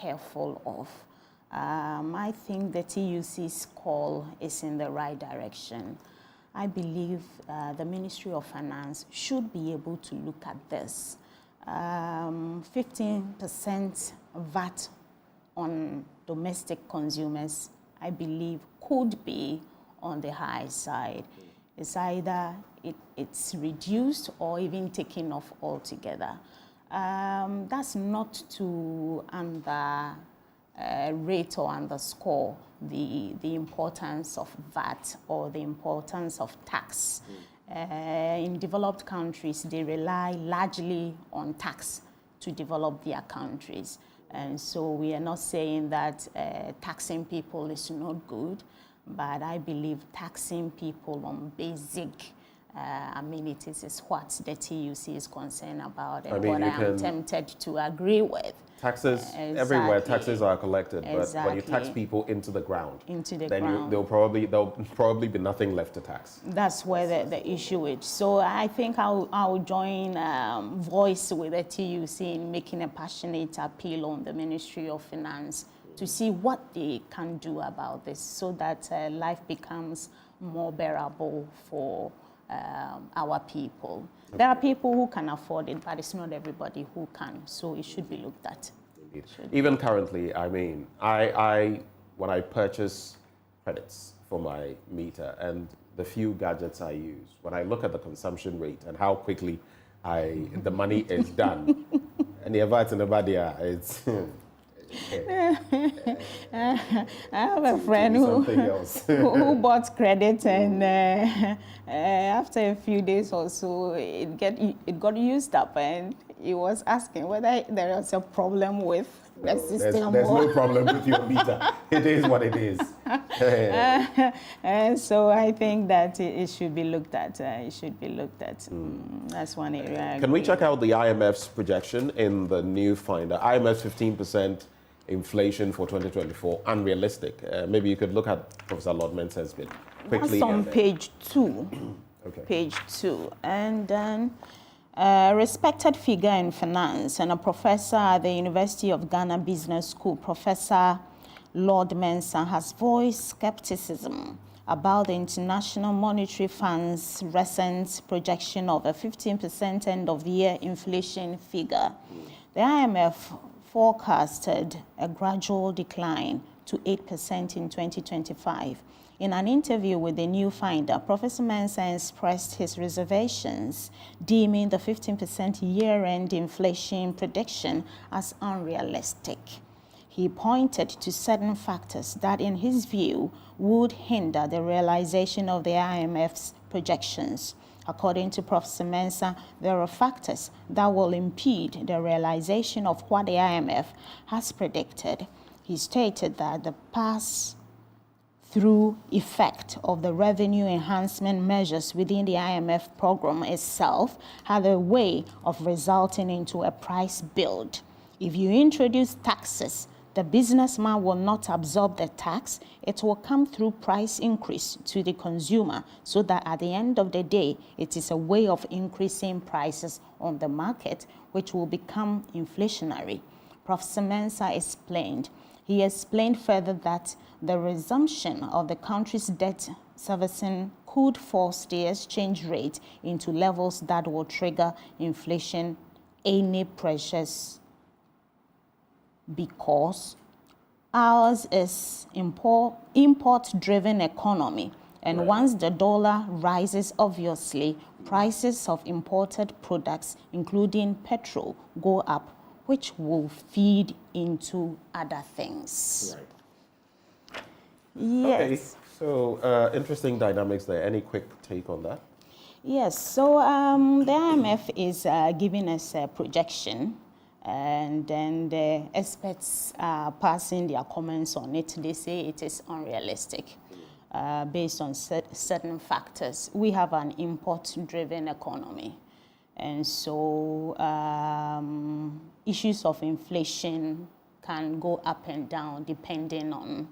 careful of. I think the TUC's call is in the right direction. I believe the Ministry of Finance should be able to look at this. 15% VAT on domestic consumers, I believe, could be on the high side. It's either it's reduced or even taken off altogether. That's not to rate or underscore the importance of VAT or the importance of tax. In developed countries, they rely largely on tax to develop their countries. And so we are not saying that taxing people is not good, but I believe taxing people on basic amenities is what the TUC is concerned about, and what I am tempted to agree with. Taxes, everywhere taxes are collected, but when you tax people into the ground, there'll probably be nothing left to tax. That's where the issue is. So I think I'll join voice with the TUC in making a passionate appeal on the Ministry of Finance to see what they can do about this, so that life becomes more bearable for our people. There are people who can afford it, but it's not everybody who can, so it should be looked at. Even currently, I mean, when I purchase credits for my meter and the few gadgets I use, when I look at the consumption rate and how quickly the money is done, and the VAT and the badia, it's... I have a friend who bought credit, and after a few days or so, it got used up, and he was asking whether there was a problem with the system. There's no problem with your meter. It is what it is. And so I think that it should be looked at. That's one area. Can we check out the IMF's projection in the new finder? IMF's 15% inflation for 2024, unrealistic. Maybe you could look at Professor Lord Mensah's bit quickly. That's on page 2. Okay. Page 2. And then a respected figure in finance and a professor at the University of Ghana Business School, Professor Lord Mensah, has voiced skepticism about the International Monetary Fund's recent projection of a 15% end-of-year inflation figure. The IMF forecasted a gradual decline to 8% in 2025. In an interview with the New Finder, Professor Mensah expressed his reservations, deeming the 15% year-end inflation prediction as unrealistic. He pointed to certain factors that, in his view, would hinder the realization of the IMF's projections. According to Professor Mensah, there are factors that will impede the realization of what the IMF has predicted. He stated that the pass-through effect of the revenue enhancement measures within the IMF program itself had a way of resulting into a price build. If you introduce taxes, the businessman will not absorb the tax. It will come through price increase to the consumer, so that at the end of the day, it is a way of increasing prices on the market, which will become inflationary. Professor Mensah explained. He explained further that the resumption of the country's debt servicing could force the exchange rate into levels that will trigger inflation, any pressures, because ours is import-driven economy, and once the dollar rises, obviously, prices of imported products, including petrol, go up, which will feed into other things. Right. Yes. Okay, so interesting dynamics there. Any quick take on that? Yes, so the IMF is giving us a projection, and then the experts are passing their comments on it. They say it is unrealistic based on certain factors. We have an import-driven economy, and so issues of inflation can go up and down depending on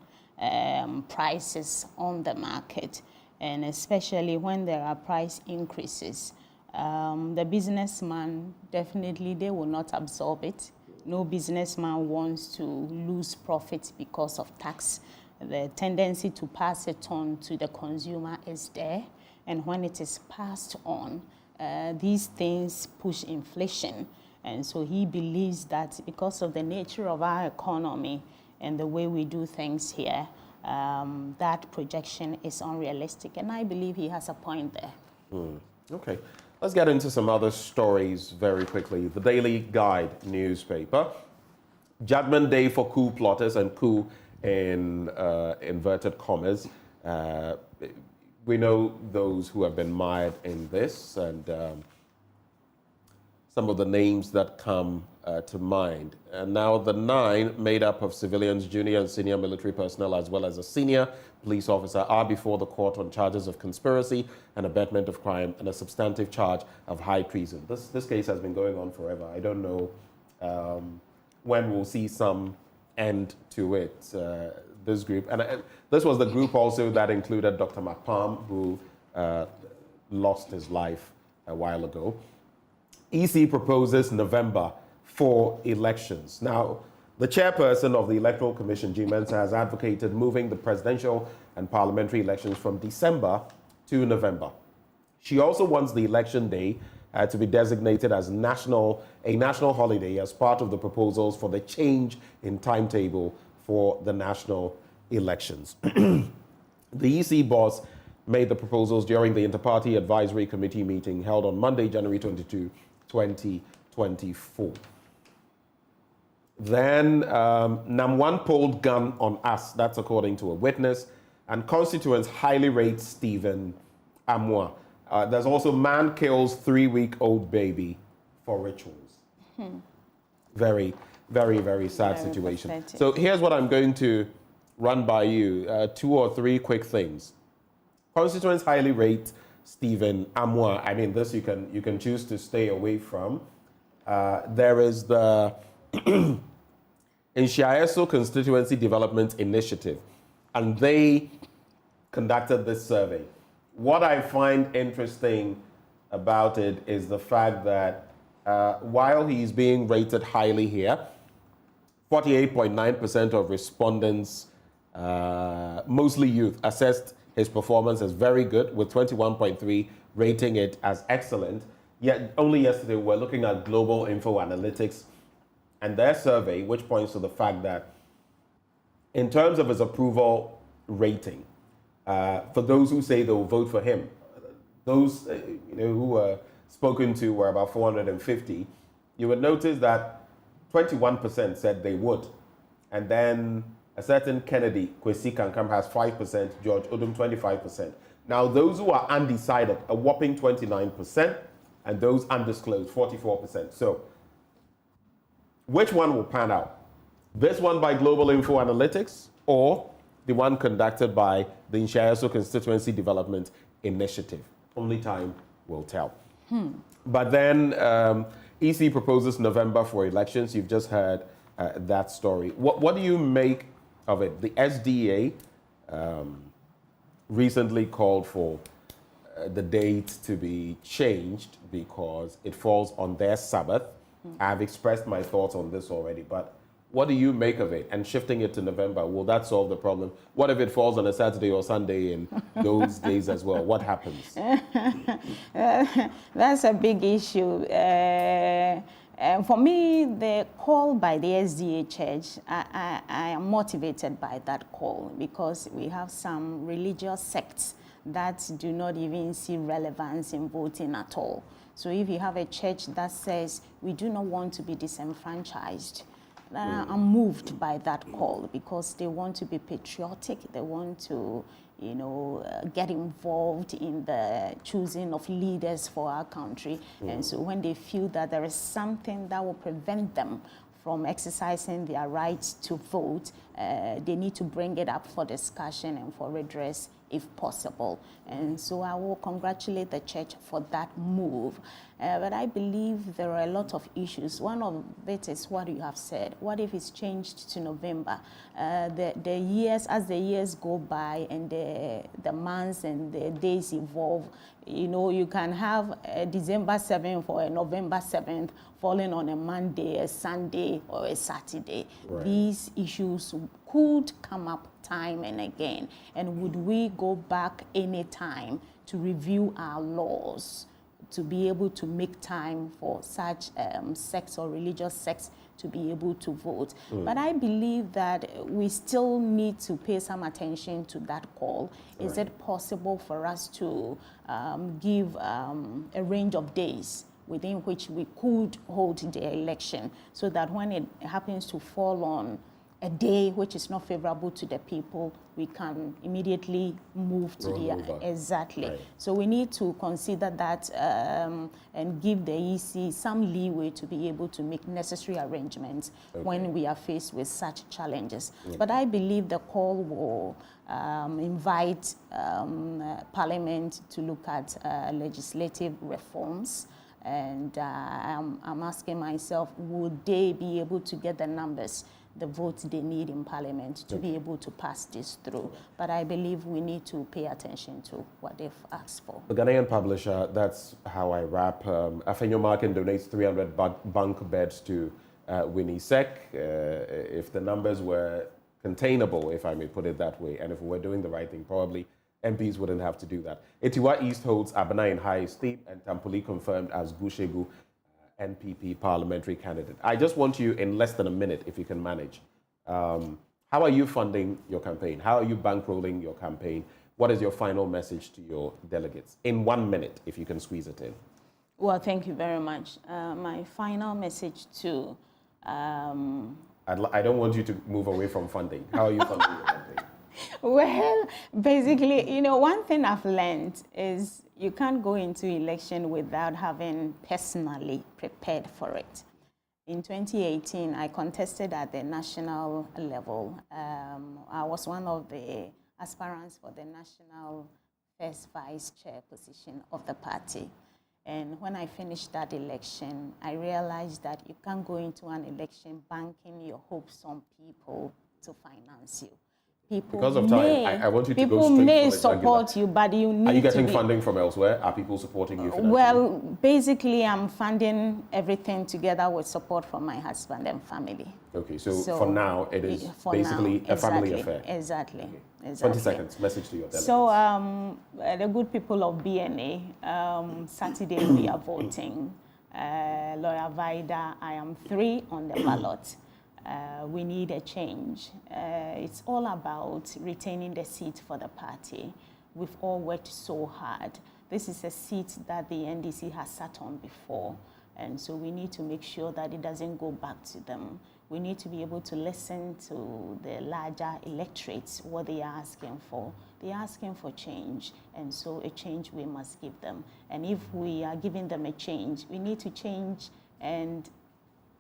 prices on the market, and especially when there are price increases. The businessman, definitely they will not absorb it, no businessman wants to lose profits because of tax. The tendency to pass it on to the consumer is there. And when it is passed on, these things push inflation. And so he believes that because of the nature of our economy and the way we do things here, that projection is unrealistic. And I believe he has a point there. Okay. Let's get into some other stories very quickly. The Daily Guide newspaper. Judgment Day for coup plotters, and coup in inverted commas. We know those who have been mired in this, and some of the names that come to mind. And now the 9, made up of civilians, junior and senior military personnel, as well as a senior police officer, are before the court on charges of conspiracy and abetment of crime and a substantive charge of high treason. This case has been going on forever. I don't know when we'll see some end to it, this group. And this was the group also that included Dr. McPalm, who lost his life a while ago. EC proposes November for elections. Now, the chairperson of the Electoral Commission, Mensah, has advocated moving the presidential and parliamentary elections from December to November. She also wants the election day to be designated as a national holiday as part of the proposals for the change in timetable for the national elections. The EC boss made the proposals during the Inter-Party Advisory Committee meeting held on Monday, January 22, 2024. Then, Nam1 pulled gun on us, that's according to a witness, and constituents highly rate Stephen Amwa. There's also man kills 3-week-old baby for rituals. Very, very, very sad situation. Pathetic. So here's what I'm going to run by you, 2 or 3 quick things. Constituents highly rate Stephen Amwa. I mean, this you can choose to stay away from. There is the Inshiaeso Constituency Development Initiative, and they conducted this survey. What I find interesting about it is the fact that while he's being rated highly here, 48.9% of respondents, mostly youth, assessed his performance as very good, with 21.3% rating it as excellent. Yet only yesterday we were looking at Global Info Analytics and their survey, which points to the fact that in terms of his approval rating, for those who say they'll vote for him, those who were spoken to were about 450. You would notice that 21% said they would, and then a certain Kennedy Kwesi Kankam has 5%, George Odum 25%. Now those who are undecided, a whopping 29%, and those undisclosed 44%. So which one will pan out? This one by Global Info Analytics, or the one conducted by the Inshiaeso Constituency Development Initiative? Only time will tell. But then EC proposes November for elections. You've just heard that story. What do you make of it? The SDA recently called for the date to be changed because it falls on their Sabbath. I've expressed my thoughts on this already, but what do you make of it? And shifting it to November, will that solve the problem? What if it falls on a Saturday or Sunday in those days as well? What happens? That's a big issue. For me, the call by the SDA Church, I am motivated by that call because we have some religious sects that do not even see relevance in voting at all. So if you have a church that says we do not want to be disenfranchised, I'm moved by that call because they want to be patriotic. They want to, get involved in the choosing of leaders for our country. And so when they feel that there is something that will prevent them from exercising their right to vote, they need to bring it up for discussion and for redress if possible. And so I will congratulate the church for that move. But I believe there are a lot of issues. One of it is what you have said. What if it's changed to November? As the years go by and the months and the days evolve, You know, you can have a December 7th or a November 7th falling on a Monday, a Sunday, or a Saturday. Right. These issues could come up time and again. And would we go back any time to review our laws to be able to make time for such sects or religious sects to be able to vote? But I believe that we still need to pay some attention to that call. Is it possible for us to give a range of days within which we could hold the election, so that when it happens to fall on a day which is not favorable to the people, we can immediately move to exactly. Right. So we need to consider that and give the EC some leeway to be able to make necessary arrangements when we are faced with such challenges. But I believe the call will invite Parliament to look at legislative reforms. And I'm asking myself, would they be able to get the numbers, the votes they need in Parliament to be able to pass this through? But I believe we need to pay attention to what they've asked for. The Ghanaian publisher, that's how I wrap. Afenyo Markin donates 300 bunk beds to Winnie Sek. If the numbers were containable, if I may put it that way, and if we were doing the right thing, probably MPs wouldn't have to do that. Etiwa East holds Abana in high esteem, and Tampoli confirmed as Gushegu NPP parliamentary candidate. I just want you, in less than a minute, if you can manage, how are you funding your campaign? How are you bankrolling your campaign? What is your final message to your delegates? In 1 minute, if you can squeeze it in. Well, thank you very much. My final message to... I don't want you to move away from funding. How are you funding your campaign? Well, basically, you know, one thing I've learned is you can't go into election without having personally prepared for it. In 2018, I contested at the national level. I was one of the aspirants for the national first vice chair position of the party. And when I finished that election, I realized that you can't go into an election banking your hopes on people to finance you. Because of time, I want you to go straight People may for the support you, but you need to. Are you getting funding from elsewhere? Are people supporting you financially? Well, basically, I'm funding everything together with support from my husband and family. Okay, so for now, it is basically a family affair. Exactly. Okay. Exactly. 20 seconds, message to your delegates. So, the good people of BNA, Saturday we are voting. Lawyer Vida, I am 3 on the ballot. We need a change. It's all about retaining the seat for the party. We've all worked so hard. This is a seat that the NDC has sat on before, and so we need to make sure that it doesn't go back to them. We need to be able to listen to the larger electorates, what they are asking for. They are asking for change, and so a change we must give them. And if we are giving them a change, we need to change and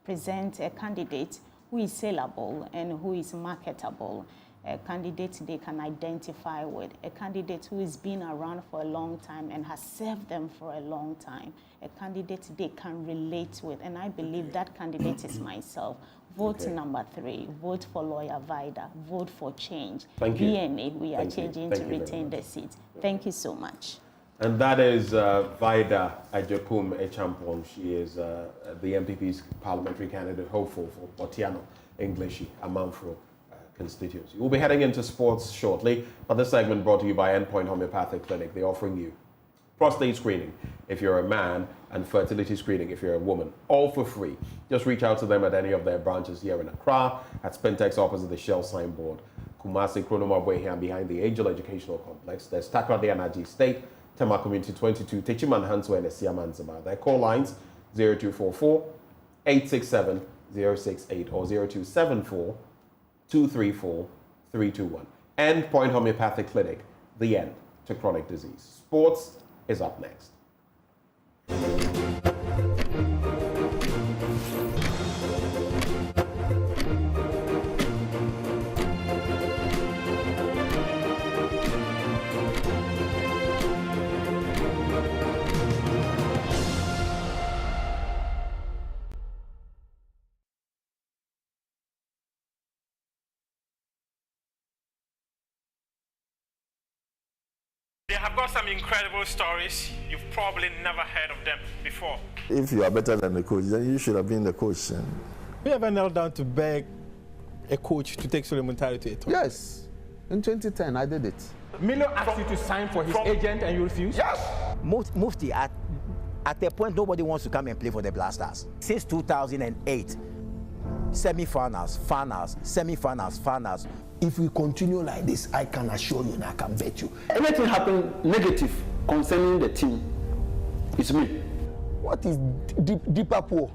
present a candidate who is saleable and who is marketable, a candidate they can identify with, a candidate who has been around for a long time and has served them for a long time, a candidate they can relate with. And I believe that candidate is myself. Vote number 3, vote for Lawyer Vida, vote for change. Thank you. BNA, we are changing to retain the seat. Thank you so much. And that is Vida Ajokum Echampong. She is the MPP's parliamentary candidate, hopeful for Botiano, English, Amanfro constituency. We'll be heading into sports shortly, but this segment brought to you by Endpoint Homeopathic Clinic. They're offering you prostate screening if you're a man and fertility screening if you're a woman, all for free. Just reach out to them at any of their branches here in Accra, at Spintex opposite the Shell signboard, Kumasi, Chronomabwe here behind the Angel Educational Complex. There's Takrady Energy State, Tema Community 22, Techiman Hanswe and Siaman Zama. Their call lines 0244 867 068 or 0274 234 321. Endpoint Homeopathic Clinic, the end to chronic disease. Sports is up next. They have got some incredible stories. You've probably never heard of them before. If you are better than the coach, then you should have been the coach. Then. You ever knelt down to beg a coach to take Suleiman Tari to a tournament? Yes. In 2010, I did it. Milo asked you to sign for his agent and you refused? Yes. Mufti, at a point, nobody wants to come and play for the Blasters. Since 2008, semi-finals, finals, semi-finals, finals. If we continue like this, I can assure you and I can bet you. Anything happen negative concerning the team, it's me. What is deeper poor?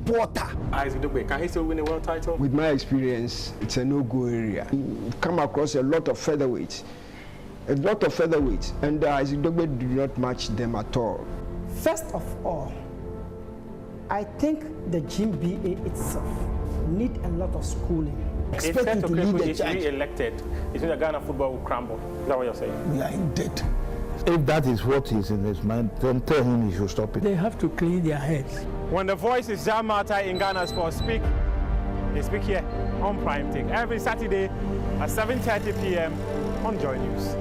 Porter. Can he still win a world title? With my experience, it's a no-go area. You've come across a lot of featherweights. And Isaac Dogbe do not match them at all. First of all, I think the GBA itself need a lot of schooling. Expect him to lead the charge. If re-elected, it means that Ghana football will crumble. Is that what you're saying? We are in debt. If that is what is in his mind, then tell him he should stop it. They have to clean their heads. When the voice is Jamata in Ghana Sports speak, they speak here on Prime Take every Saturday at 7:30 p.m. on JoyNews.